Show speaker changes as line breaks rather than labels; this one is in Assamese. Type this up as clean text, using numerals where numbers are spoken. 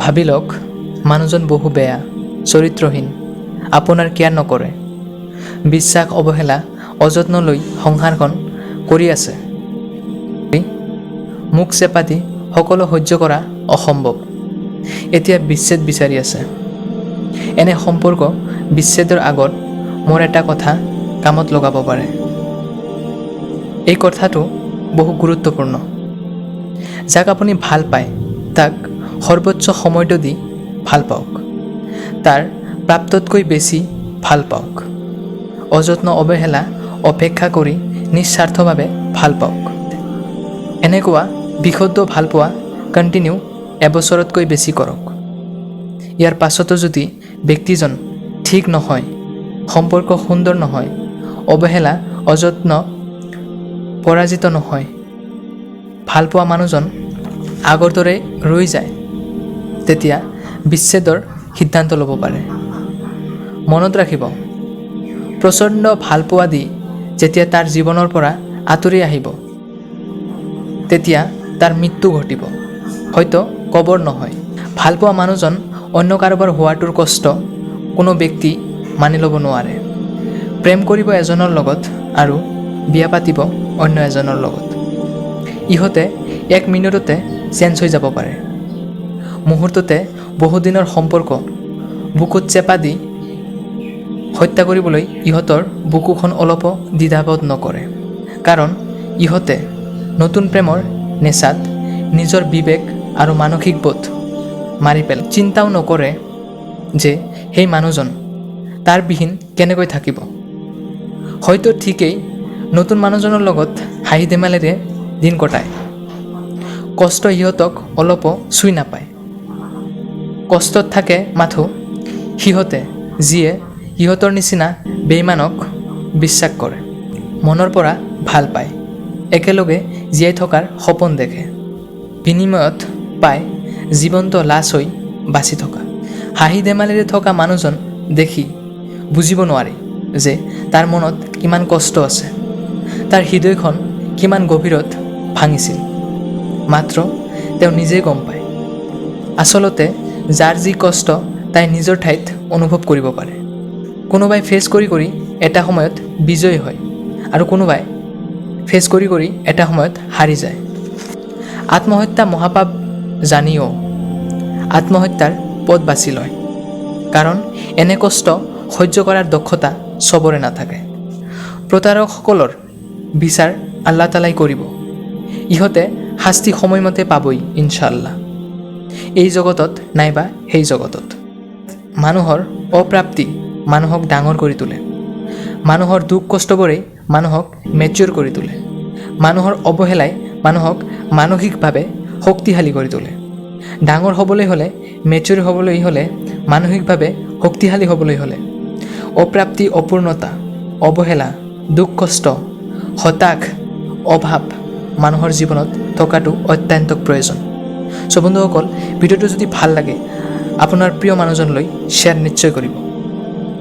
ভাবি লওক মানুহজন বহু বেয়া, চৰিত্ৰহীন, আপোনাৰ কেয়াৰ নকৰে, বিশ্বাস অৱহেলা অযত্ন লৈ সংসাৰখন কৰি আছে। মুখ চেপা দি সকলো সহ্য কৰা অসম্ভৱ, এতিয়া বিচ্ছেদ বিচাৰি আছে। এনে সম্পৰ্ক বিচ্ছেদৰ আগত মোৰ এটা কথা কামত লগাব পাৰে। এই কথাটো বহু গুৰুত্বপূৰ্ণ। যাক আপুনি ভাল পায় তাক সৰ্বোচ্চ সময়টো দি ভাল পাওক, তাৰ প্ৰাপ্ততকৈ বেছি ভাল পাওক, অযত্ন অৱহেলা অপেক্ষা কৰি নিস্বাৰ্থভাৱে ভাল পাওক। এনেকুৱা বিশুদ্ধ ভালপোৱা কণ্টিনিউ এবছৰতকৈ বেছি কৰক। ইয়াৰ পাছতো যদি ব্যক্তিজন ঠিক নহয়, সম্পৰ্ক সুন্দৰ নহয়, অৱহেলা অযত্ন পৰাজিত নহয়, ভালপোৱা মানুহজন আগৰ দৰে ৰৈ যায়, তেতিয়া বিচ্ছেদৰ সিদ্ধান্ত ল'ব পাৰে। মনত ৰাখিব, প্ৰচণ্ড ভালপোৱা দি যেতিয়া তাৰ জীৱনৰ পৰা আঁতৰি আহিব, তেতিয়া তাৰ মৃত্যু ঘটিব, হয়তো কবৰ নহয়। ভালপোৱা মানুহজন অন্য কাৰোবাৰ হোৱাটোৰ কষ্ট কোনো ব্যক্তি মানি ল'ব নোৱাৰে। প্ৰেম কৰিব এজনৰ লগত আৰু বিয়া পাতিব অন্য এজনৰ লগত। ইহঁতে 1 মিনিটতে চেঞ্জ হৈ যাব পাৰে। মুহূৰ্ততে বহুদিনৰ সম্পৰ্ক বুকুত চেপা দি হত্যা কৰিবলৈ ইহঁতৰ বুকুখন অলপো দ্বিধাবোধ নকৰে। কাৰণ ইহঁতে নতুন প্ৰেমৰ নেচাত নিজৰ বিবেক আৰু মানসিক বোধ মাৰি পেলায়। চিন্তাও নকৰে যে সেই মানুহজন তাৰ বিহীন কেনেকৈ থাকিব। হয়তো ঠিকেই নতুন মানুহজনৰ লগত হাঁহি ধেমালিৰে দিন কটায়। কষ্ট সিহঁতক অলপো চুই নাপায়। কষ্টত থাকে মাথো সিহঁতে, যিয়ে সিহঁতৰ নিচিনা বেইমানক বিশ্বাস কৰে, মনৰ পৰা ভাল পায়, একেলগে জীয়াই থকাৰ সপোন দেখে, বিনিময়ত পায় জীৱনটো লাজ হৈ বাচি থকা। হাঁহি ধেমালিৰে থকা মানুহজন দেখি বুজিব নোৱাৰি যে তাৰ মনত কিমান কষ্ট আছে, তাৰ হৃদয়খন কিমান গভীৰত ভাঙিছিল, মাত্ৰ তেওঁ নিজেই গম পায়। আচলতে যাৰ যি কষ্ট তাই নিজৰ ঠাইত অনুভৱ কৰিব পাৰে। কোনোবাই ফেচ কৰি কৰি এটা সময়ত বিজয়ী হয় আৰু কোনোবাই ফেচ কৰি কৰি এটা সময়ত হাৰি যায়। আত্মহত্যা মহাপাপ জানিও আত্মহত্যাৰ পথ বাছি লয়, কাৰণ এনে কষ্ট সহ্য কৰাৰ দক্ষতা চবৰে নাথাকে। প্ৰতাৰকসকলৰ বিচাৰ আল্লাহ তাআলাই কৰিব, ইহঁতে শাস্তি সময়মতে পাবই ইনশাআল্লাহ, এই জগতত নাইবা সেই জগতত। মানুহৰ অপ্ৰাপ্তি মানুহক ডাঙৰ কৰি তোলে, মানুহৰ দুখ কষ্টবোৰেই মানুহক মেচিয়ৰ কৰি তোলে, মানুহৰ অৱহেলাই মানুহক মানসিকভাৱে শক্তিশালী কৰি তোলে। ডাঙৰ হ'বলৈ হ'লে, মেচিয়ৰ হ'বলৈ হ'লে, মানসিকভাৱে শক্তিশালী হ'বলৈ হ'লে অপ্ৰাপ্তি, অপূৰ্ণতা, অৱহেলা, দুখ কষ্ট, হতাশ, অভাৱ মানুহৰ জীৱনত থকাটো অত্যন্ত প্ৰয়োজন। চ' বন্ধুসকল, ভিডিঅ'টো যদি ভাল লাগে আপোনাৰ প্ৰিয় মানুহজনলৈ শ্বেয়াৰ নিশ্চয় কৰিব।